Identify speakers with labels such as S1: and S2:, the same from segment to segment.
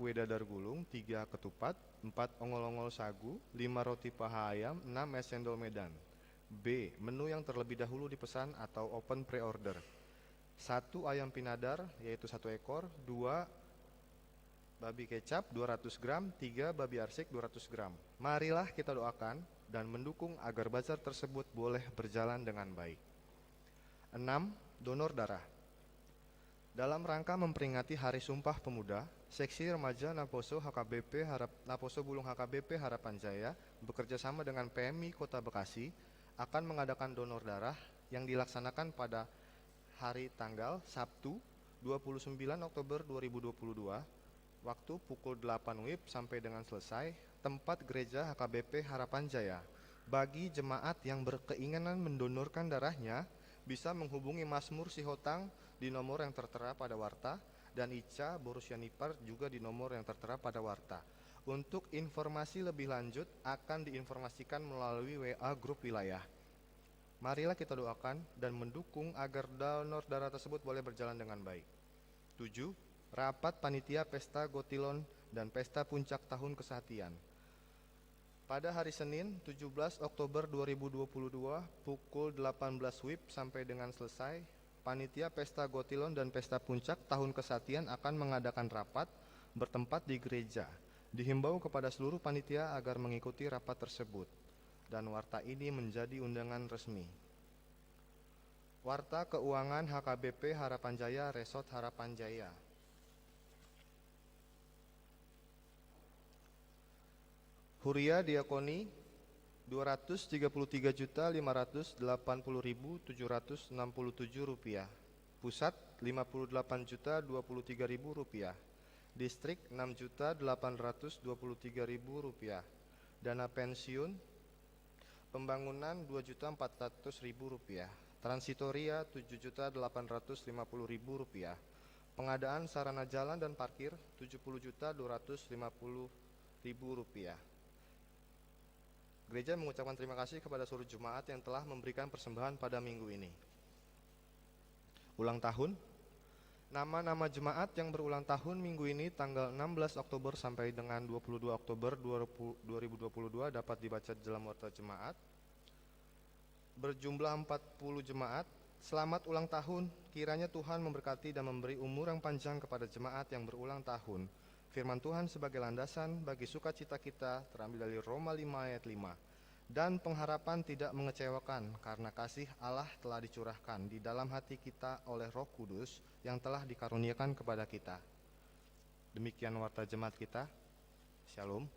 S1: kue dadar gulung, 3 ketupat, 4 ongol-ongol sagu, 5 roti paha ayam, 6 es cendol Medan. B. Menu yang terlebih dahulu dipesan atau open pre-order. 1 ayam pinadar, yaitu 1 ekor, 2 babi kecap 200 gram, 3 babi arsik 200 gram. Marilah kita doakan dan mendukung agar bazar tersebut boleh berjalan dengan baik. 6. Donor darah. Dalam rangka memperingati Hari Sumpah Pemuda, Seksi Remaja Naposo Naposo Bulung HKBP Harapan Jaya bekerja sama dengan PMI Kota Bekasi akan mengadakan donor darah yang dilaksanakan pada hari tanggal Sabtu 29 Oktober 2022, waktu pukul 8 WIB sampai dengan selesai, tempat gereja HKBP Harapan Jaya. Bagi jemaat yang berkeinginan mendonorkan darahnya, bisa menghubungi Mazmur Sihotang di nomor yang tertera pada warta, dan Ica Borusyanipar juga di nomor yang tertera pada warta. Untuk informasi lebih lanjut akan diinformasikan melalui WA grup wilayah. Marilah kita doakan dan mendukung agar donor darah tersebut boleh berjalan dengan baik. 7. Rapat Panitia Pesta Gotilon dan Pesta Puncak Tahun Kesatian. Pada hari Senin 17 Oktober 2022 pukul 18 WIB sampai dengan selesai, Panitia Pesta Gotilon dan Pesta Puncak Tahun Kesatian akan mengadakan rapat bertempat di gereja. Dihimbau kepada seluruh panitia agar mengikuti rapat tersebut, dan warta ini menjadi undangan resmi. Warta Keuangan HKBP Harapan Jaya Resort Harapan Jaya. Huria Diakoni 233.580.767 rupiah. Pusat 58.023.000 rupiah. Distrik 6.823.000 rupiah. Dana pensiun pembangunan 2.400.000 rupiah. Transitoria 7.850.000 rupiah. Pengadaan sarana jalan dan parkir 70.250.000 rupiah. Gereja mengucapkan terima kasih kepada seluruh jemaat yang telah memberikan persembahan pada minggu ini. Ulang tahun. Nama-nama jemaat yang berulang tahun minggu ini tanggal 16 Oktober sampai dengan 22 Oktober 2022 dapat dibaca dalam warta jemaat. Berjumlah 40 jemaat. Selamat ulang tahun. Kiranya Tuhan memberkati dan memberi umur yang panjang kepada jemaat yang berulang tahun. Firman Tuhan sebagai landasan bagi sukacita kita terambil dari Roma 5 ayat 5. Dan pengharapan tidak mengecewakan karena kasih Allah telah dicurahkan di dalam hati kita oleh Roh Kudus yang telah dikaruniakan kepada kita. Demikian warta jemaat kita. Shalom.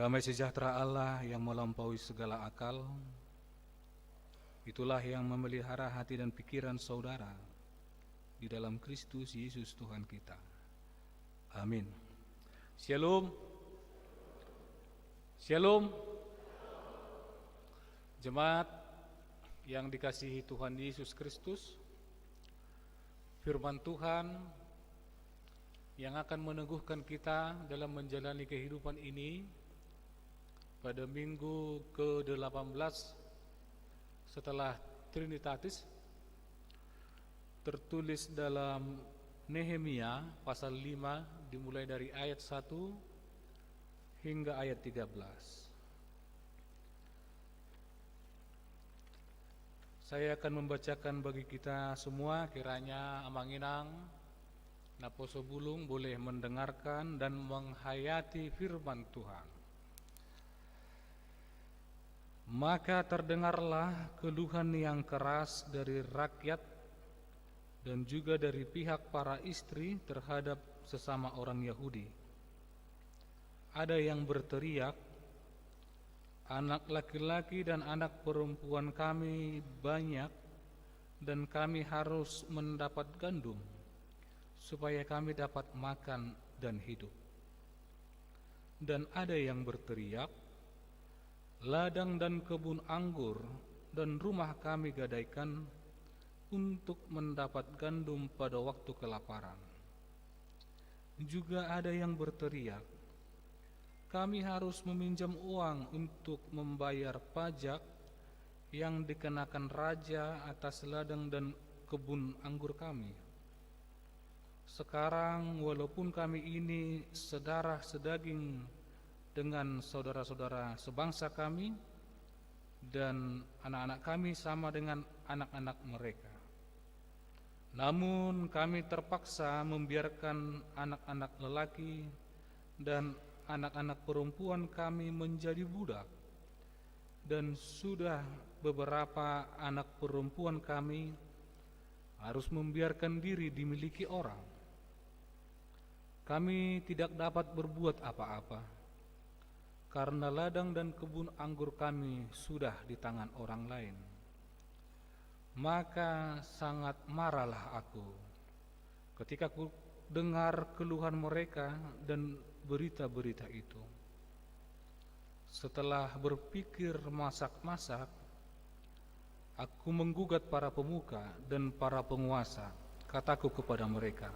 S2: Damai sejahtera Allah yang melampaui segala akal, itulah yang memelihara hati dan pikiran saudara di dalam Kristus Yesus Tuhan kita. Amin. Shalom. Shalom. Jemaat yang dikasihi Tuhan Yesus Kristus, firman Tuhan yang akan meneguhkan kita dalam menjalani kehidupan ini pada minggu ke-18 setelah Trinitatis tertulis dalam Nehemia pasal 5 dimulai dari ayat 1 hingga ayat 13. Saya akan membacakan bagi kita semua, kiranya amanginang naposo bulung boleh mendengarkan dan menghayati firman Tuhan. Maka terdengarlah keluhan yang keras dari rakyat dan juga dari pihak para istri terhadap sesama orang Yahudi. Ada yang berteriak, anak laki-laki dan anak perempuan kami banyak dan kami harus mendapat gandum supaya kami dapat makan dan hidup. Dan ada yang berteriak, ladang dan kebun anggur dan rumah kami gadaikan untuk mendapat gandum pada waktu kelaparan. Juga ada yang berteriak, kami harus meminjam uang untuk membayar pajak yang dikenakan raja atas ladang dan kebun anggur kami. Sekarang walaupun kami ini sedarah sedaging dengan saudara-saudara sebangsa kami dan anak-anak kami sama dengan anak-anak mereka, namun kami terpaksa membiarkan anak-anak lelaki dan anak-anak perempuan kami menjadi budak, dan sudah beberapa anak perempuan kami harus membiarkan diri dimiliki orang. Kami tidak dapat berbuat apa-apa karena ladang dan kebun anggur kami sudah di tangan orang lain. Maka sangat marahlah aku ketika ku dengar keluhan mereka dan berita-berita itu. Setelah berpikir masak-masak, aku menggugat para pemuka dan para penguasa. Kataku kepada mereka,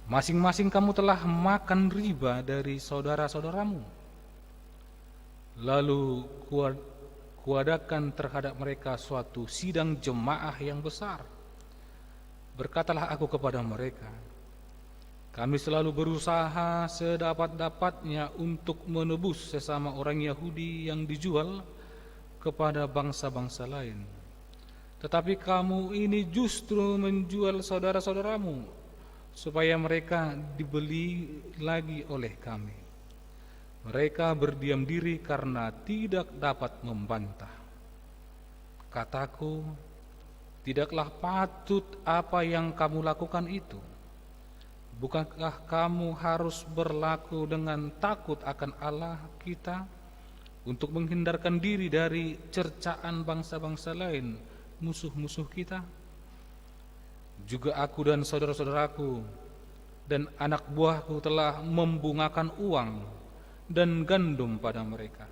S2: masing-masing kamu telah makan riba dari saudara-saudaramu. Lalu kuadakan terhadap mereka suatu sidang jemaah yang besar. Berkatalah aku kepada mereka, kami selalu berusaha sedapat-dapatnya untuk menebus sesama orang Yahudi yang dijual kepada bangsa-bangsa lain. Tetapi kamu ini justru menjual saudara-saudaramu supaya mereka dibeli lagi oleh kami. Mereka berdiam diri karena tidak dapat membantah. Kataku, tidaklah patut apa yang kamu lakukan itu. Bukankah kamu harus berlaku dengan takut akan Allah kita untuk menghindarkan diri dari cercaan bangsa-bangsa lain, musuh-musuh kita? Juga aku dan saudara-saudaraku dan anak buahku telah membungakan uang dan gandum pada mereka.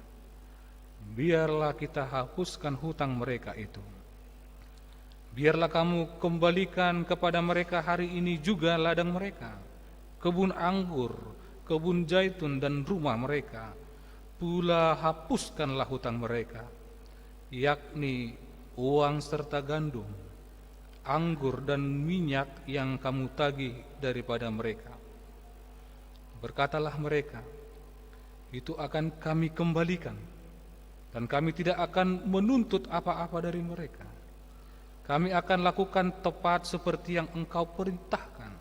S2: Biarlah kita hapuskan hutang mereka itu. Biarlah kamu kembalikan kepada mereka hari ini juga ladang mereka, kebun anggur, kebun zaitun dan rumah mereka. Pula hapuskanlah hutang mereka, yakni uang serta gandum, anggur dan minyak yang kamu tagih daripada mereka. Berkatalah mereka, itu akan kami kembalikan, dan kami tidak akan menuntut apa-apa dari mereka. Kami akan lakukan tepat seperti yang engkau perintahkan.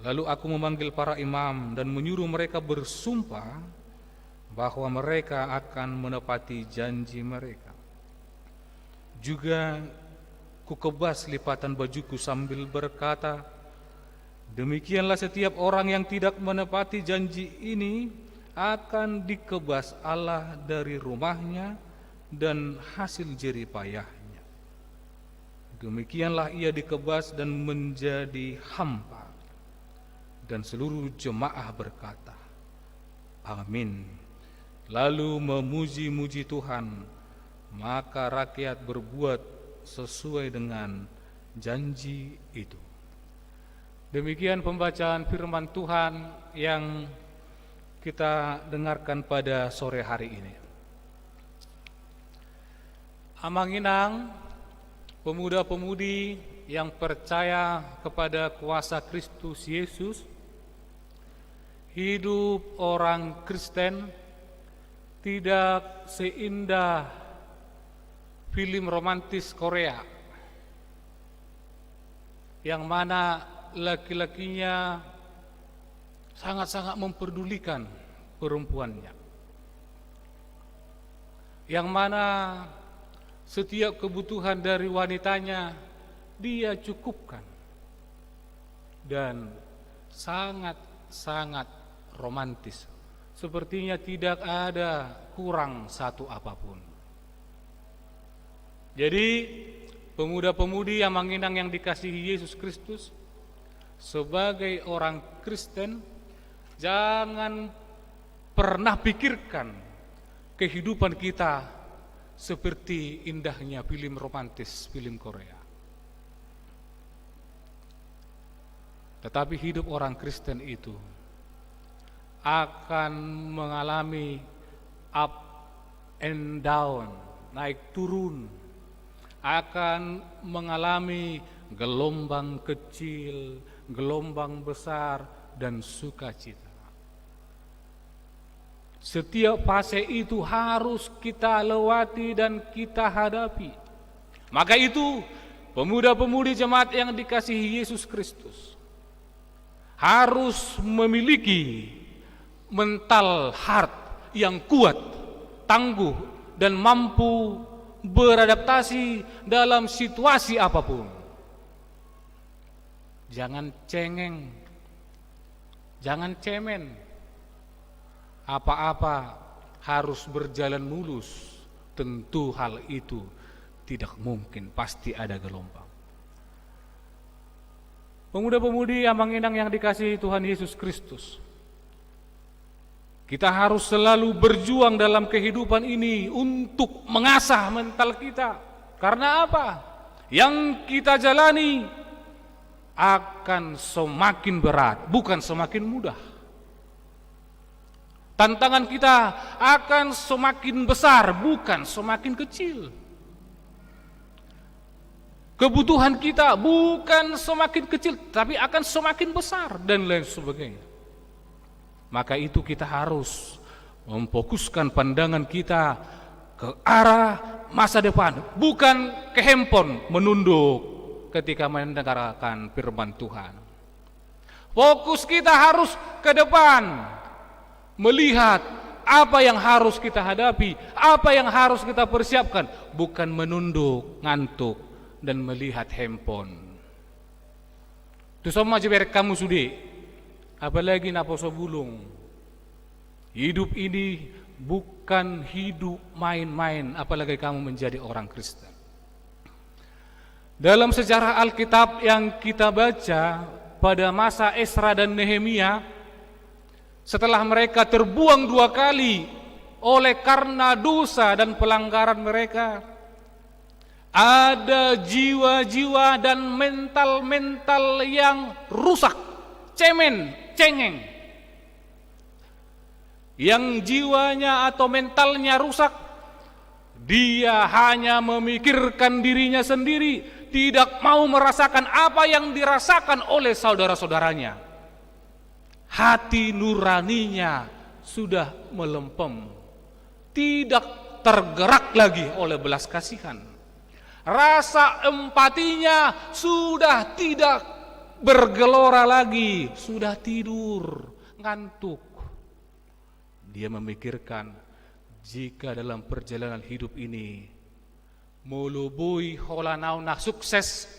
S2: Lalu aku memanggil para imam dan menyuruh mereka bersumpah bahwa mereka akan menepati janji mereka. Juga kukebas lipatan bajuku sambil berkata, demikianlah setiap orang yang tidak menepati janji ini akan dikebas Allah dari rumahnya dan hasil jerih payahnya. Demikianlah ia dikebas dan menjadi hamba. Dan seluruh jemaah berkata, Amin. Lalu memuji-muji Tuhan. Maka rakyat berbuat sesuai dengan janji itu. Demikian pembacaan firman Tuhan yang kita dengarkan pada sore hari ini. Amang-inang, pemuda-pemudi yang percaya kepada kuasa Kristus Yesus, hidup orang Kristen tidak seindah film romantis Korea, yang mana laki-lakinya sangat-sangat memperdulikan perempuannya, yang mana setiap kebutuhan dari wanitanya dia cukupkan, dan sangat-sangat romantis, sepertinya tidak ada kurang satu apapun. Jadi pemuda-pemudi Amang-inang yang dikasihi Yesus Kristus, sebagai orang Kristen jangan pernah pikirkan kehidupan kita seperti indahnya film romantis, film Korea. Tetapi hidup orang Kristen itu akan mengalami up and down, naik turun, akan mengalami gelombang kecil, gelombang besar, dan sukacita. Setiap fase itu harus kita lewati dan kita hadapi. Maka itu, pemuda-pemudi jemaat yang dikasihi Yesus Kristus harus memiliki mental heart yang kuat, tangguh, dan mampu beradaptasi dalam situasi apapun. Jangan cengeng, jangan cemen. Apa-apa harus berjalan mulus. Tentu hal itu tidak mungkin, pasti ada gelombang. Pemuda-pemudi Amang-inang yang dikasihi Tuhan Yesus Kristus, kita harus selalu berjuang dalam kehidupan ini untuk mengasah mental kita. Karena apa? Yang kita jalani akan semakin berat, bukan semakin mudah. Tantangan kita akan semakin besar, bukan semakin kecil. Kebutuhan kita bukan semakin kecil, tapi akan semakin besar, dan lain sebagainya. Maka itu kita harus memfokuskan pandangan kita ke arah masa depan, bukan ke handphone menunduk ketika mendengarkan firman Tuhan. Fokus kita harus ke depan, melihat apa yang harus kita hadapi, apa yang harus kita persiapkan, bukan menunduk, ngantuk, dan melihat handphone. Itu semua jeber kamu sudi, apalagi naposo bulung. Hidup ini bukan hidup main-main, apalagi kamu menjadi orang Kristen. Dalam sejarah Alkitab yang kita baca pada masa Esra dan Nehemia, setelah mereka terbuang 2 kali oleh karena dosa dan pelanggaran mereka, ada jiwa-jiwa dan mental-mental yang rusak, cengeng, yang jiwanya atau mentalnya rusak. Dia hanya memikirkan dirinya sendiri, tidak mau merasakan apa yang dirasakan oleh saudara-saudaranya. Hati nuraninya sudah melempem, tidak tergerak lagi oleh belas kasihan. Rasa empatinya sudah tidak bergelora lagi, sudah tidur, ngantuk. Dia memikirkan, jika dalam perjalanan hidup ini melubui holanau nak sukses,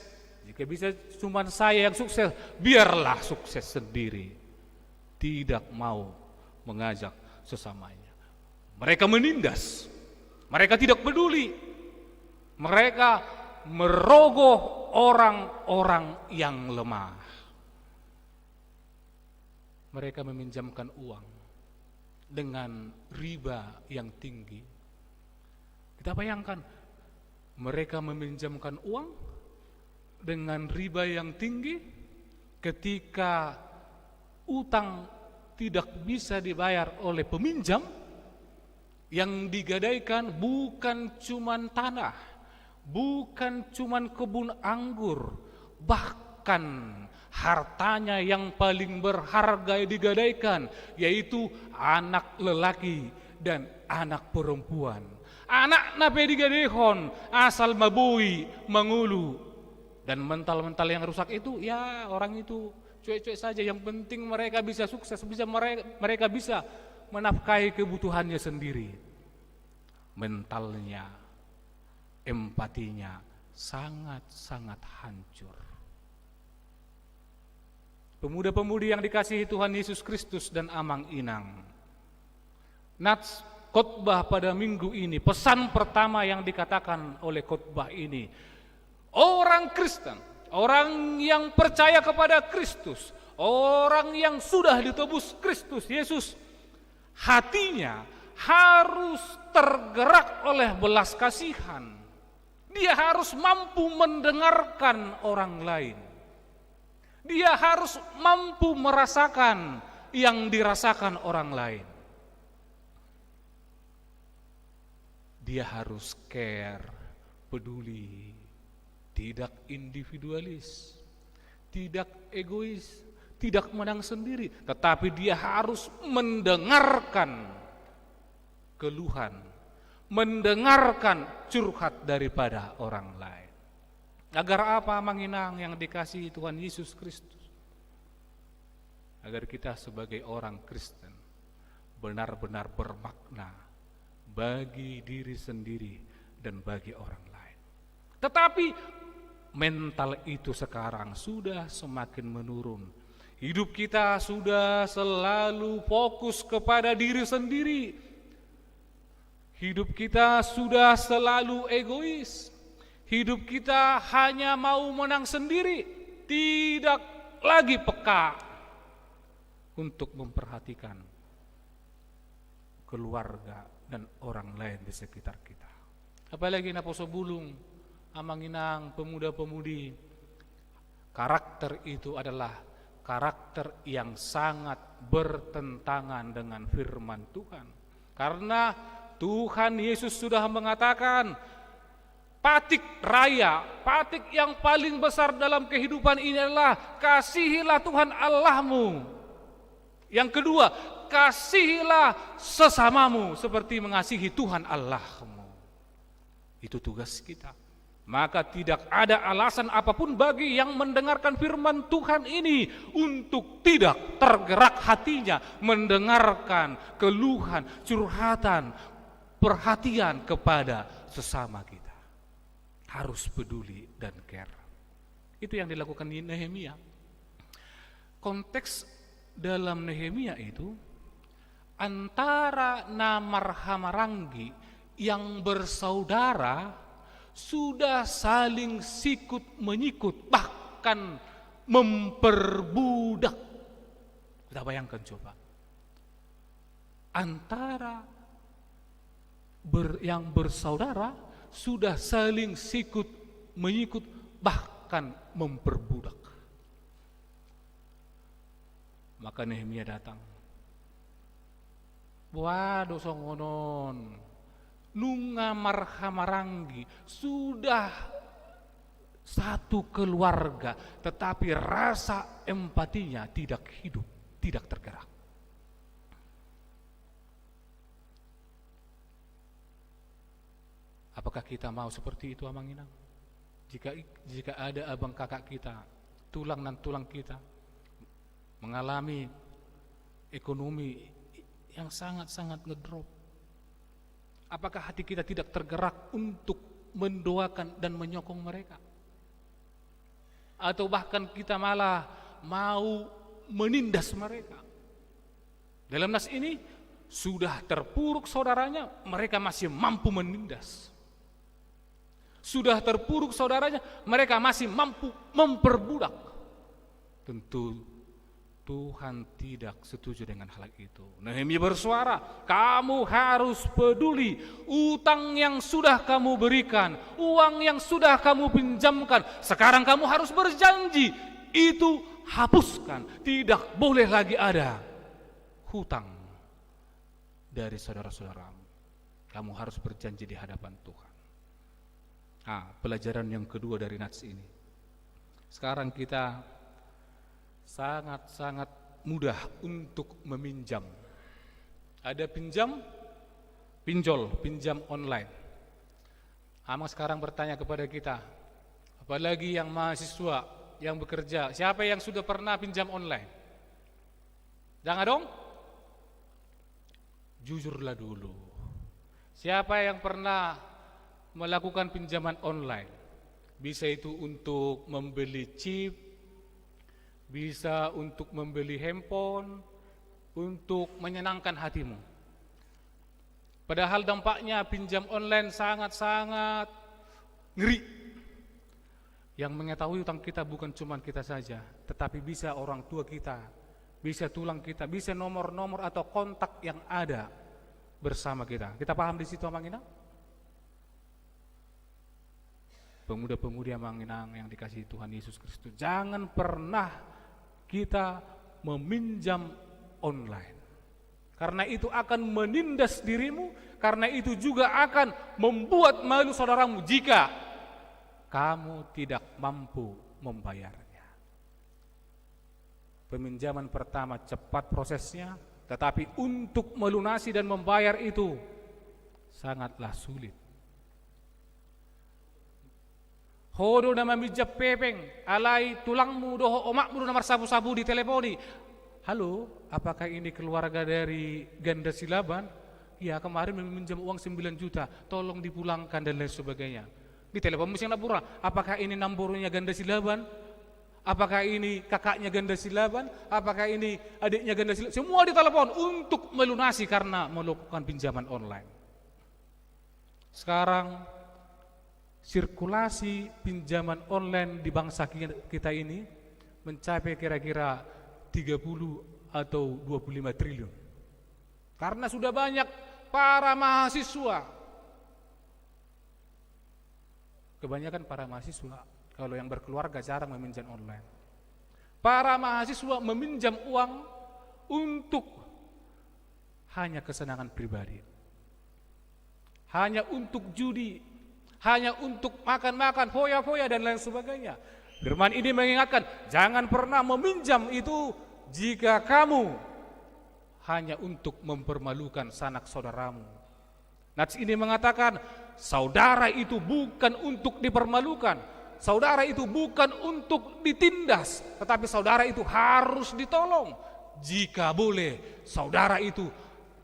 S2: jika bisa cuma saya yang sukses, biarlah sukses sendiri. Tidak mau mengajak sesamanya. Mereka menindas, mereka tidak peduli, mereka merogoh orang-orang yang lemah. Mereka meminjamkan uang dengan riba yang tinggi. Kita bayangkan, mereka meminjamkan uang dengan riba yang tinggi ketika utang tidak bisa dibayar oleh peminjam. Yang digadaikan bukan cuman tanah, bukan cuman kebun anggur, bahkan hartanya yang paling berharga digadaikan, yaitu anak lelaki dan anak perempuan. Anak nape digadehon asal mabui mengulu, dan mental-mental yang rusak itu ya orang itu cuek-cuek saja. Yang penting mereka bisa sukses, mereka bisa menafkahi kebutuhannya sendiri. Mentalnya, empatinya sangat-sangat hancur. Pemuda-pemudi yang dikasihi Tuhan Yesus Kristus dan Amang Inang, nats khotbah pada minggu ini, pesan pertama yang dikatakan oleh khotbah ini, orang Kristen, orang yang percaya kepada Kristus, orang yang sudah ditebus Kristus Yesus, hatinya harus tergerak oleh belas kasihan. Dia harus mampu mendengarkan orang lain. Dia harus mampu merasakan yang dirasakan orang lain. Dia harus care, peduli, tidak individualis, tidak egois, tidak menang sendiri, tetapi dia harus mendengarkan keluhan, mendengarkan curhat daripada orang lain. Agar apa, Manginang yang dikasihi Tuhan Yesus Kristus? Agar kita sebagai orang Kristen benar-benar bermakna bagi diri sendiri dan bagi orang lain. Tetapi mental itu sekarang sudah semakin menurun. Hidup kita sudah selalu fokus kepada diri sendiri. Hidup kita sudah selalu egois. Hidup kita hanya mau menang sendiri, tidak lagi peka untuk memperhatikan keluarga dan orang lain di sekitar kita. Apalagi naposo bulung, amanginang, pemuda-pemudi, karakter itu adalah karakter yang sangat bertentangan dengan firman Tuhan. Karena Tuhan Yesus sudah mengatakan, patik raya, patik yang paling besar dalam kehidupan ini adalah kasihilah Tuhan Allahmu. Yang kedua, kasihilah sesamamu seperti mengasihi Tuhan Allahmu. Itu tugas kita. Maka tidak ada alasan apapun bagi yang mendengarkan firman Tuhan ini untuk tidak tergerak hatinya mendengarkan keluhan, curhatan, perhatian kepada sesama kita. Harus peduli dan care. Itu yang dilakukan di Nehemia. Konteks dalam Nehemia itu antara Namar Hamarangi yang bersaudara sudah saling sikut menyikut, bahkan memperbudak. Kita bayangkan coba. Antara yang bersaudara sudah saling sikut menyikut, bahkan memperbudak. Maka Nehemia datang. Waduh songonon, nunga marhamarangi sudah satu keluarga, tetapi rasa empatinya tidak hidup, tidak tergerak. Apakah kita mau seperti itu, Amanginang? Jika ada abang kakak kita, tulang dan tulang kita mengalami ekonomi yang sangat-sangat ngedrop, apakah hati kita tidak tergerak untuk mendoakan dan menyokong mereka? Atau bahkan kita malah mau menindas mereka? Dalam nas ini sudah terpuruk saudaranya, mereka masih mampu menindas. Sudah terpuruk saudaranya, mereka masih mampu memperbudak. Tentu Tuhan tidak setuju dengan hal itu. Nehemia bersuara, kamu harus peduli utang yang sudah kamu berikan, uang yang sudah kamu pinjamkan. Sekarang kamu harus berjanji, itu hapuskan. Tidak boleh lagi ada hutang dari saudara-saudaramu. Kamu harus berjanji di hadapan Tuhan. Nah, pelajaran yang kedua dari nats ini. Sekarang kita sangat-sangat mudah untuk meminjam. Ada pinjam online. Amang sekarang bertanya kepada kita, apalagi yang mahasiswa, yang bekerja, siapa yang sudah pernah pinjam online? Jangan dong. Jujurlah dulu. Siapa yang pernah melakukan pinjaman online? Bisa itu untuk membeli chip, bisa untuk membeli handphone, untuk menyenangkan hatimu. Padahal dampaknya pinjam online sangat-sangat ngeri. Yang mengetahui utang kita bukan cuma kita saja, tetapi bisa orang tua kita, bisa tulang kita, bisa nomor-nomor atau kontak yang ada bersama kita. Kita paham di situ, Amang Inang? Pemuda-pemudi Amang Inang yang dikasihi Tuhan Yesus Kristus, jangan pernah kita meminjam online. Karena itu akan menindas dirimu, karena itu juga akan membuat malu saudaramu jika kamu tidak mampu membayarnya. Peminjaman pertama cepat prosesnya, tetapi untuk melunasi dan membayar itu sangatlah sulit. Hodo nama mijab pepeng, alai tulangmu doho omakmu nomor sabu-sabu di teleponi. Halo, apakah ini keluarga dari Ganda Silaban? Ya, kemarin meminjam uang 9 juta, tolong dipulangkan dan lain sebagainya. Di telepon mesti pura, apakah ini nambornya Ganda Silaban? Apakah ini kakaknya Ganda Silaban? Apakah ini adiknya Ganda Silaban? Semua ditelepon untuk melunasi karena melakukan pinjaman online. Sekarang sirkulasi pinjaman online di bangsa kita ini mencapai kira-kira 30 atau 25 triliun. Karena sudah banyak para mahasiswa, kebanyakan para mahasiswa, kalau yang berkeluarga jarang meminjam online. Para mahasiswa meminjam uang untuk hanya kesenangan pribadi, hanya untuk judi, hanya untuk makan-makan, foya-foya dan lain sebagainya. Firman ini mengingatkan, jangan pernah meminjam itu jika kamu hanya untuk mempermalukan sanak saudaramu. Nats ini mengatakan, saudara itu bukan untuk dipermalukan, saudara itu bukan untuk ditindas, tetapi saudara itu harus ditolong. Jika boleh, saudara itu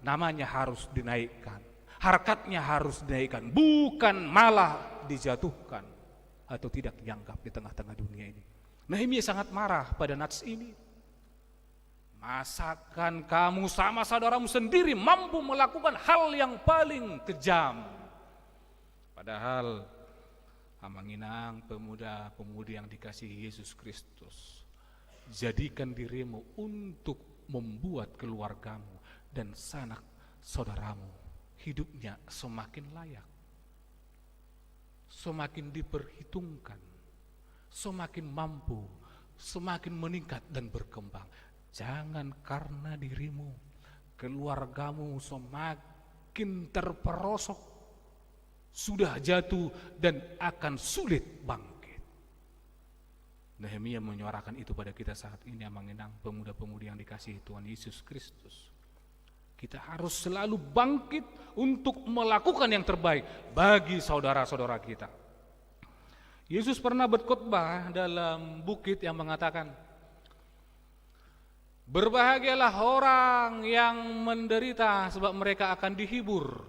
S2: namanya harus dinaikkan, harkatnya harus dinaikkan, bukan malah dijatuhkan atau tidak dianggap di tengah-tengah dunia ini. Nehemia sangat marah pada nats ini. Masakan kamu sama saudaramu sendiri mampu melakukan hal yang paling kejam? Padahal Amang Inang, pemuda-pemudi yang dikasihi Yesus Kristus, jadikan dirimu untuk membuat keluargamu dan sanak saudaramu hidupnya semakin layak, semakin diperhitungkan, semakin mampu, semakin meningkat dan berkembang. Jangan karena dirimu, keluargamu semakin terperosok, sudah jatuh dan akan sulit bangkit. Nehemia menyuarakan itu pada kita saat ini, Amang Inang, pemuda-pemudi yang dikasihi Tuhan Yesus Kristus. Kita harus selalu bangkit untuk melakukan yang terbaik bagi saudara-saudara kita. Yesus pernah berkhotbah dalam bukit yang mengatakan, berbahagialah orang yang menderita sebab mereka akan dihibur.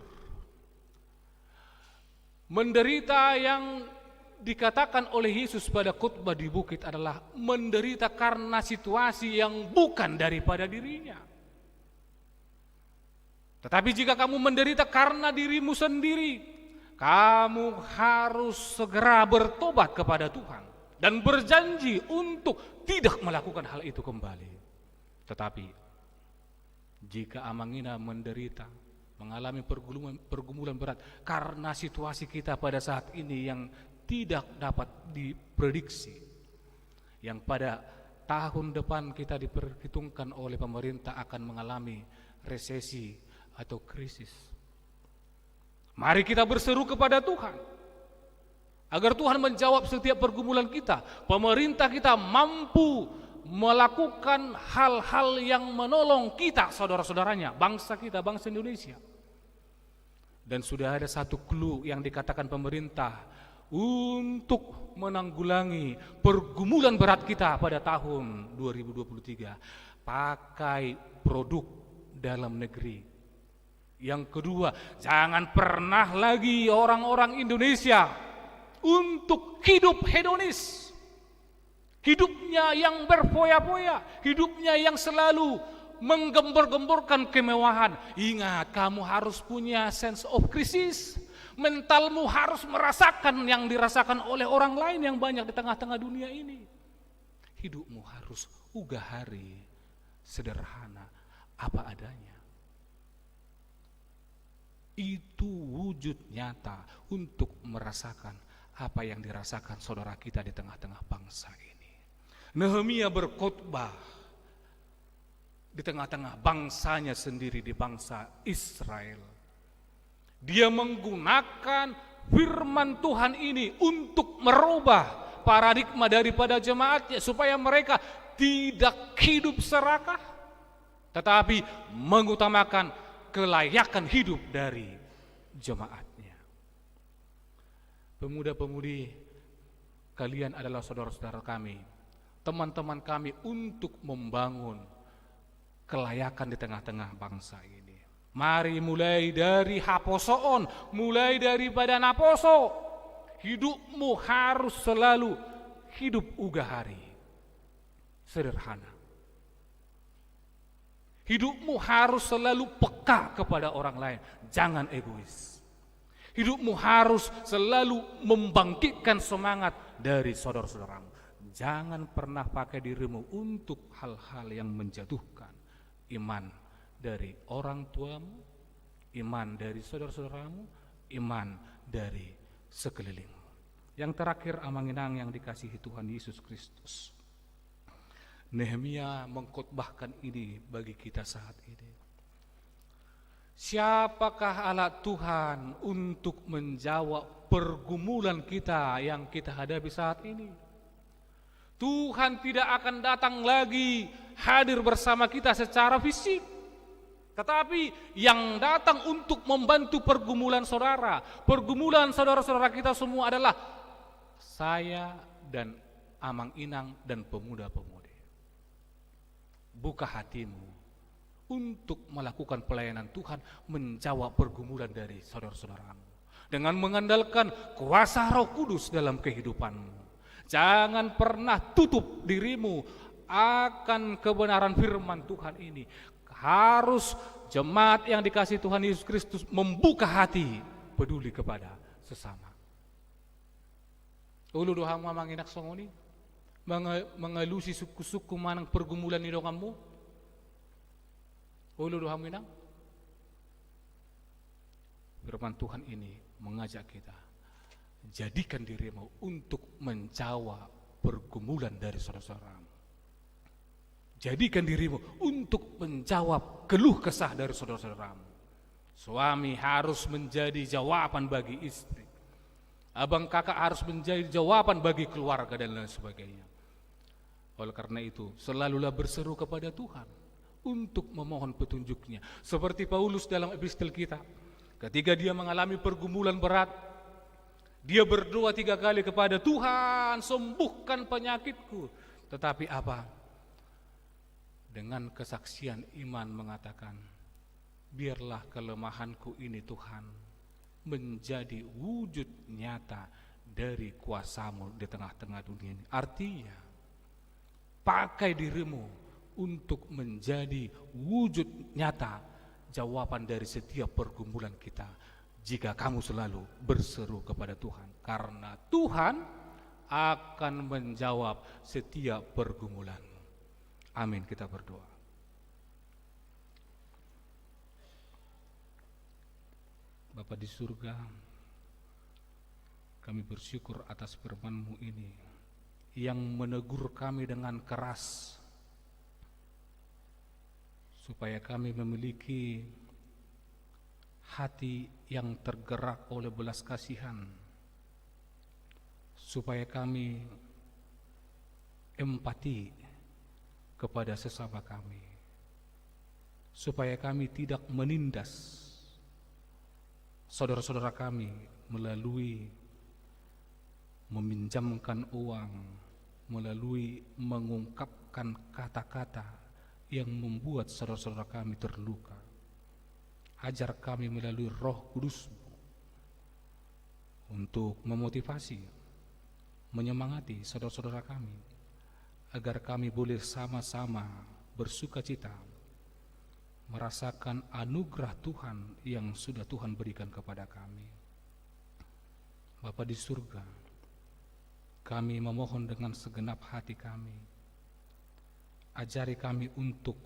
S2: Menderita yang dikatakan oleh Yesus pada khotbah di bukit adalah menderita karena situasi yang bukan daripada dirinya. Tetapi jika kamu menderita karena dirimu sendiri, kamu harus segera bertobat kepada Tuhan dan berjanji untuk tidak melakukan hal itu kembali. Tetapi jika Amangina menderita, mengalami pergumulan berat karena situasi kita pada saat ini yang tidak dapat diprediksi, yang pada tahun depan kita diperhitungkan oleh pemerintah akan mengalami resesi atau krisis. Mari kita berseru kepada Tuhan agar Tuhan menjawab setiap pergumulan kita. Pemerintah kita mampu melakukan hal-hal yang menolong kita, saudara-saudaranya, bangsa kita, bangsa Indonesia. Dan sudah ada satu clue yang dikatakan pemerintah untuk menanggulangi pergumulan berat kita pada tahun 2023. Pakai produk dalam negeri. Yang kedua, jangan pernah lagi orang-orang Indonesia untuk hidup hedonis. Hidupnya yang berfoya-foya, hidupnya yang selalu menggembor-gemborkan kemewahan. Ingat, kamu harus punya sense of crisis. Mentalmu harus merasakan yang dirasakan oleh orang lain yang banyak di tengah-tengah dunia ini. Hidupmu harus ugahari, sederhana, apa adanya. Itu wujud nyata untuk merasakan apa yang dirasakan saudara kita di tengah-tengah bangsa ini. Nehemia berkhotbah di tengah-tengah bangsanya sendiri, di bangsa Israel. Dia menggunakan firman Tuhan ini untuk merubah paradigma daripada jemaatnya supaya mereka tidak hidup serakah, tetapi mengutamakan kelayakan hidup dari jemaatnya. Pemuda-pemudi, kalian adalah saudara-saudara kami, teman-teman kami untuk membangun kelayakan di tengah-tengah bangsa ini. Mari mulai dari Haposoon, mulai daripada Naposo, hidupmu harus selalu hidup ugahari, sederhana. Hidupmu harus selalu peka kepada orang lain, jangan egois. Hidupmu harus selalu membangkitkan semangat dari saudara-saudaramu. Jangan pernah pakai dirimu untuk hal-hal yang menjatuhkan iman dari orang tuamu, iman dari saudara-saudaramu, iman dari sekelilingmu. Yang terakhir, Amanginang yang dikasihi Tuhan Yesus Kristus. Nehemia mengkhotbahkan ini bagi kita saat ini. Siapakah alat Tuhan untuk menjawab pergumulan kita yang kita hadapi saat ini? Tuhan tidak akan datang lagi hadir bersama kita secara fisik, tetapi yang datang untuk membantu pergumulan saudara-saudara kita semua adalah saya dan Amang Inang dan pemuda-pemudi. Buka hatimu untuk melakukan pelayanan Tuhan, menjawab pergumulan dari saudara-saudaramu dengan mengandalkan kuasa Roh Kudus dalam kehidupanmu. Jangan pernah tutup dirimu akan kebenaran firman Tuhan ini. Harus jemaat yang dikasihi Tuhan Yesus Kristus membuka hati, peduli kepada sesama. Ulu doa manginak songoni mengelusi suku-suku manang pergumulan ni donganmu. Ulu doa minang. Firman Tuhan ini mengajak kita, jadikan dirimu untuk menjawab pergumulan dari saudara-saudaramu. Jadikan dirimu untuk menjawab keluh kesah dari saudara-saudaramu. Suami harus menjadi jawaban bagi istri. Abang kakak harus menjadi jawaban bagi keluarga dan lain sebagainya. Oleh karena itu, selalulah berseru kepada Tuhan untuk memohon petunjuknya. Seperti Paulus dalam epistel kita, ketika dia mengalami pergumulan berat, dia berdoa 3 kali kepada Tuhan, sembuhkan penyakitku. Tetapi apa? Dengan kesaksian iman mengatakan, biarlah kelemahanku ini Tuhan menjadi wujud nyata dari kuasamu di tengah-tengah dunia ini. Artinya, pakai dirimu untuk menjadi wujud nyata jawaban dari setiap pergumulan kita jika kamu selalu berseru kepada Tuhan, karena Tuhan akan menjawab setiap pergumulanmu. Amin. Kita berdoa. Bapa di surga, kami bersyukur atas firman-Mu ini yang menegur kami dengan keras, supaya kami memiliki hati yang tergerak oleh belas kasihan, supaya kami empati kepada sesama kami, supaya kami tidak menindas saudara-saudara kami melalui meminjamkan uang, melalui mengungkapkan kata-kata yang membuat saudara-saudara kami terluka. Ajar kami melalui Roh Kudus untuk memotivasi, menyemangati saudara-saudara kami, agar kami boleh sama-sama bersukacita merasakan anugerah Tuhan yang sudah Tuhan berikan kepada kami. Bapa di surga, kami memohon dengan segenap hati kami, ajari kami untuk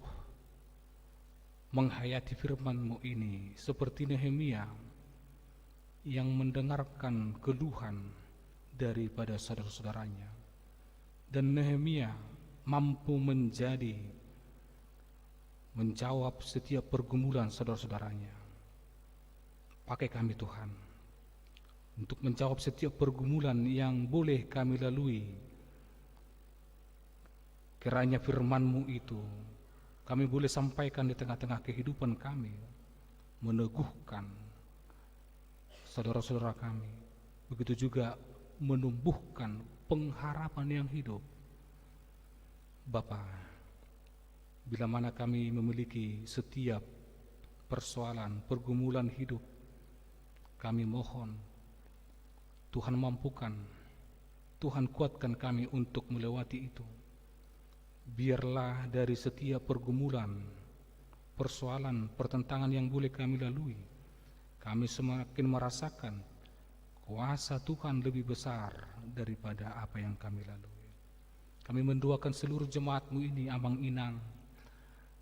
S2: menghayati firman-Mu ini seperti Nehemia yang mendengarkan keluhan daripada saudara-saudaranya, dan Nehemia mampu menjawab setiap pergumulan saudara-saudaranya. Pakai kami Tuhan untuk menjawab setiap pergumulan yang boleh kami lalui. Kiranya firman-Mu itu kami boleh sampaikan di tengah-tengah kehidupan kami, meneguhkan saudara-saudara kami, begitu juga menumbuhkan pengharapan yang hidup. Bapa, bila mana kami memiliki setiap persoalan, pergumulan hidup, kami mohon Tuhan mampukan, Tuhan kuatkan kami untuk melewati itu. Biarlah dari setiap pergumulan, persoalan, pertentangan yang boleh kami lalui, kami semakin merasakan kuasa Tuhan lebih besar daripada apa yang kami lalui. Kami mendoakan seluruh jemaat-Mu ini, Amang Inang,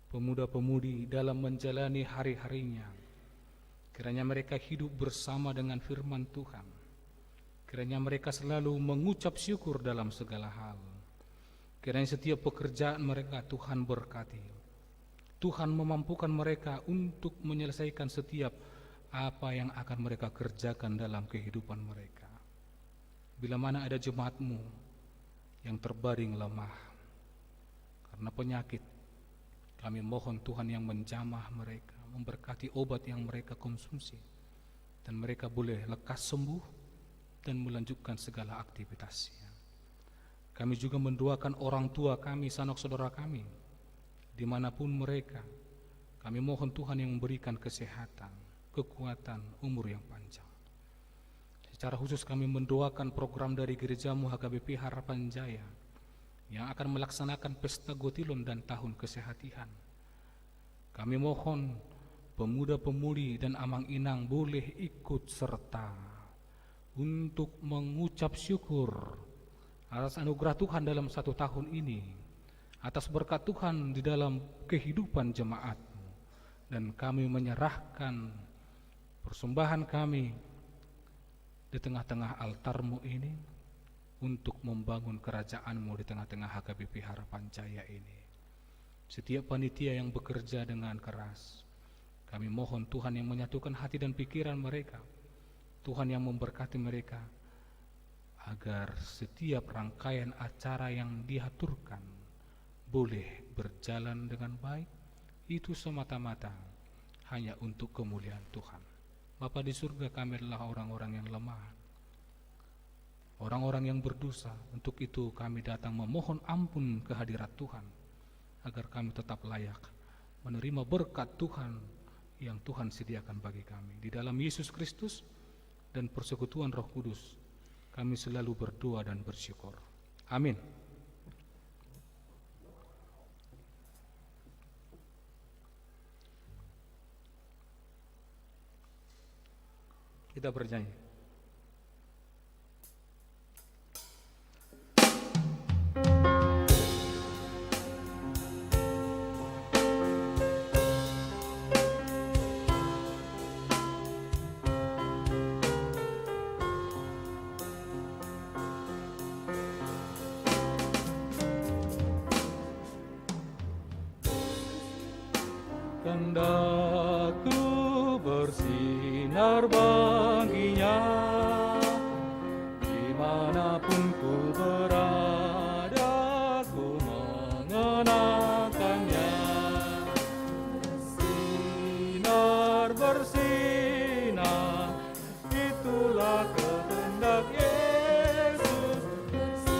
S2: pemuda-pemudi dalam menjalani hari-harinya. Kiranya mereka hidup bersama dengan firman Tuhan. Kiranya mereka selalu mengucap syukur dalam segala hal. Kiranya setiap pekerjaan mereka Tuhan berkati. Tuhan memampukan mereka untuk menyelesaikan setiap apa yang akan mereka kerjakan dalam kehidupan mereka. Bila mana ada jemaat-Mu yang terbaring lemah karena penyakit, kami mohon Tuhan yang menjamah mereka, memberkati obat yang mereka konsumsi, dan mereka boleh lekas sembuh dan melanjutkan segala aktivitasnya. Kami juga mendoakan orang tua kami, sanak saudara kami, dimanapun mereka. Kami mohon Tuhan yang memberikan kesehatan, kekuatan, umur yang panjang. Secara khusus kami mendoakan program dari Gereja-Mu HKBP Harapan Jaya yang akan melaksanakan Pesta Gotilon dan Tahun Kesehatian. Kami mohon pemuda-pemudi dan Amang Inang boleh ikut serta untuk mengucap syukur atas anugerah Tuhan dalam 1 tahun ini, atas berkat Tuhan di dalam kehidupan jemaat-Mu, dan kami menyerahkan persembahan kami di tengah-tengah altar-Mu ini untuk membangun kerajaan-Mu di tengah-tengah HKBP Harapan Jaya ini. Setiap panitia yang bekerja dengan keras, kami mohon Tuhan yang menyatukan hati dan pikiran mereka, Tuhan yang memberkati mereka, agar setiap rangkaian acara yang diaturkan boleh berjalan dengan baik. Itu semata-mata hanya untuk kemuliaan Tuhan. Bapa di surga, kami adalah orang-orang yang lemah, orang-orang yang berdosa. Untuk itu kami datang memohon ampun kehadirat Tuhan, agar kami tetap layak menerima berkat Tuhan yang Tuhan sediakan bagi kami. Di dalam Yesus Kristus dan persekutuan Roh Kudus, kami selalu berdoa dan bersyukur. Amin. Kita bernyanyi. Kendakku bersinar baginya, dimanapun ku berada, ku mengenakannya. Bersinar, bersinar, itulah kehendak Yesus.
S3: Bersinar,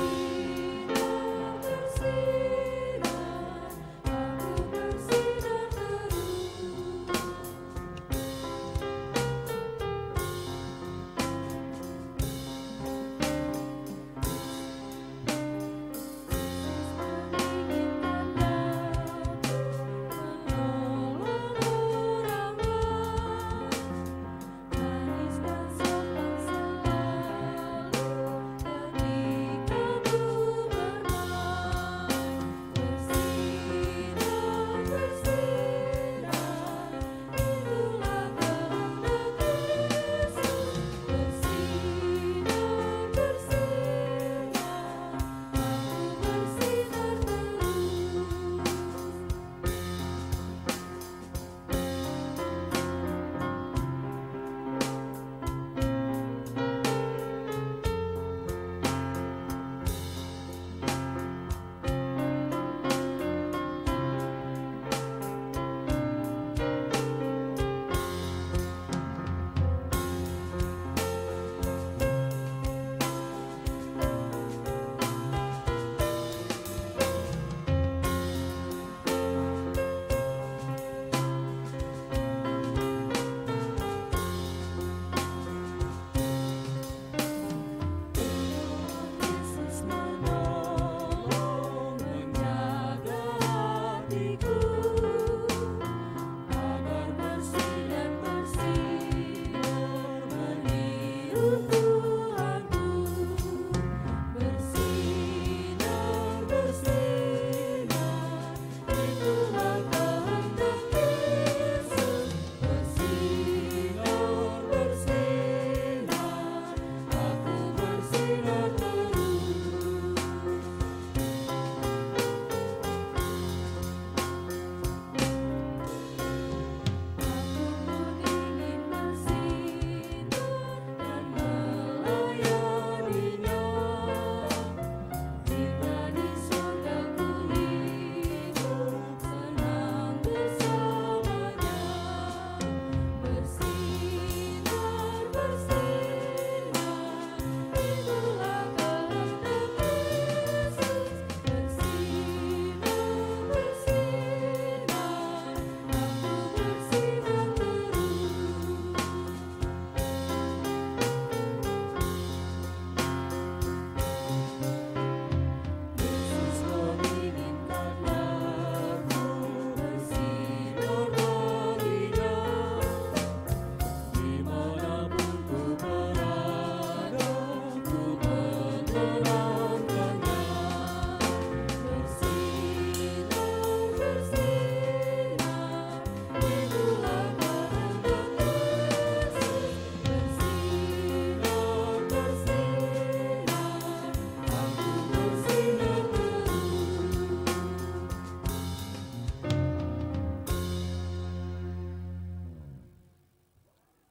S3: bersinar, aku bersinar terus.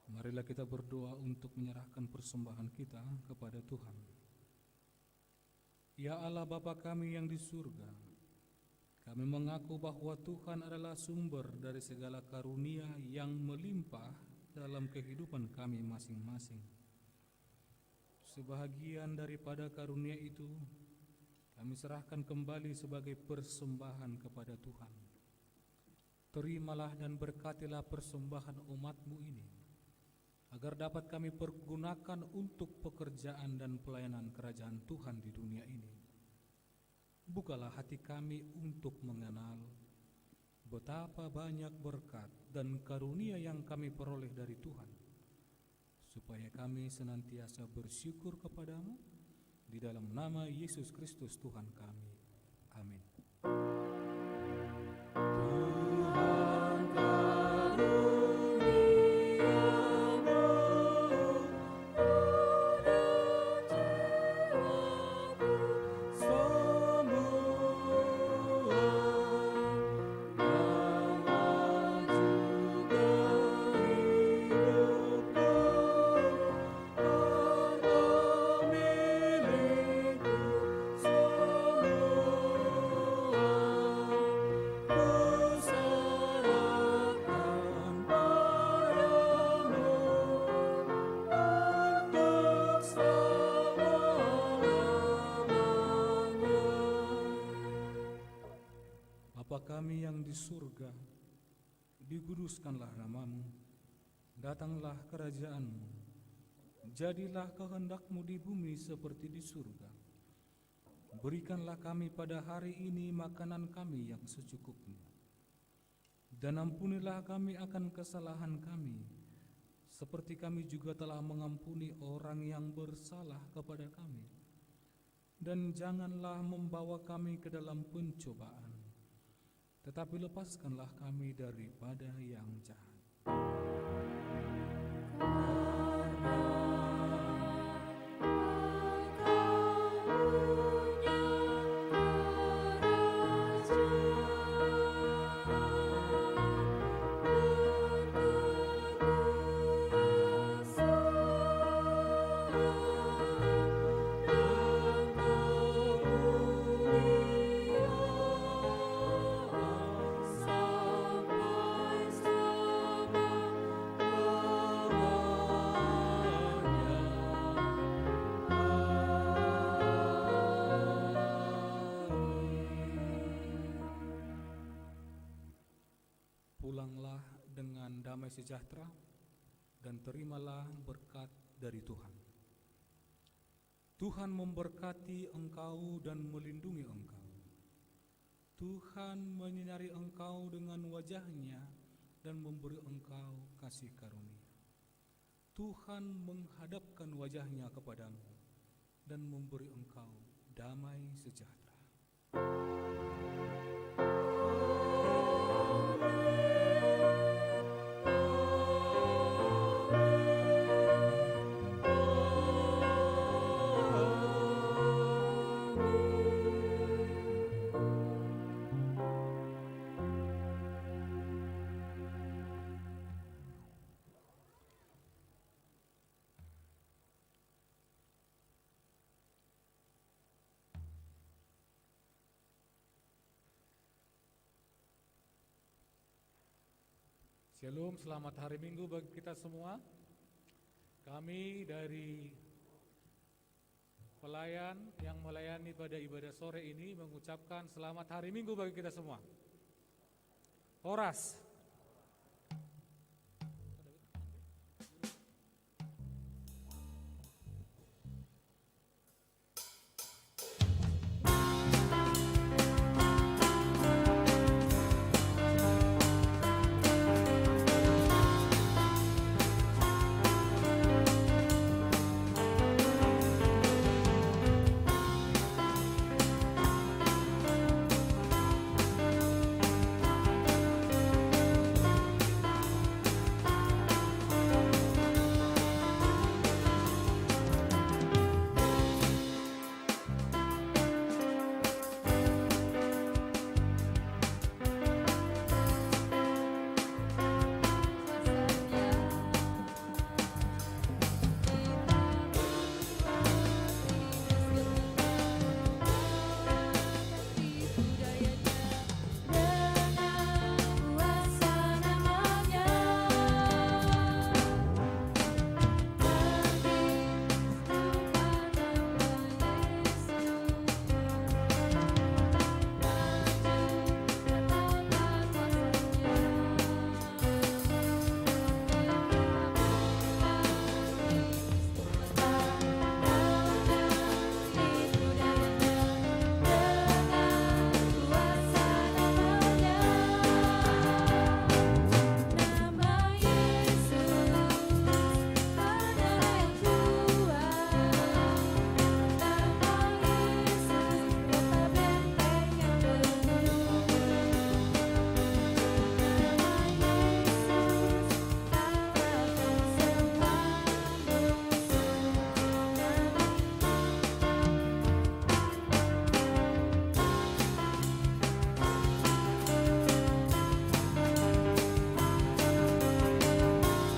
S2: Marilah kita berdoa untuk menyerahkan persembahan kita kepada Tuhan. Ya Allah Bapa kami yang di surga, kami mengaku bahwa Tuhan adalah sumber dari segala karunia yang melimpah dalam kehidupan kami masing-masing. Sebahagian daripada karunia itu kami serahkan kembali sebagai persembahan kepada Tuhan. Terimalah dan berkatilah persembahan umat-Mu ini, agar dapat kami pergunakan untuk pekerjaan dan pelayanan kerajaan Tuhan di dunia ini. Bukalah hati kami untuk mengenal betapa banyak berkat dan karunia yang kami peroleh dari Tuhan, supaya kami senantiasa bersyukur kepadamu di dalam nama Yesus Kristus Tuhan kami. Amin. Bapa kami yang di surga, dikuduskanlah namamu, datanglah kerajaanmu, jadilah kehendak-Mu di bumi seperti di surga. Berikanlah kami pada hari ini makanan kami yang secukupnya, dan ampunilah kami akan kesalahan kami, seperti kami juga telah mengampuni orang yang bersalah kepada kami. Dan janganlah membawa kami ke dalam pencobaan, tetapi lepaskanlah kami daripada yang jahat. Pulanglah dengan damai sejahtera dan terimalah berkat dari Tuhan. Tuhan memberkati engkau dan melindungi engkau. Tuhan menyinari engkau dengan wajah-Nya dan memberi engkau kasih karunia. Tuhan menghadapkan wajah-Nya kepadamu dan memberi engkau damai sejahtera. Shalom, selamat hari Minggu bagi kita semua. Kami dari pelayan yang melayani pada ibadah sore ini mengucapkan selamat hari Minggu bagi kita semua. Horas.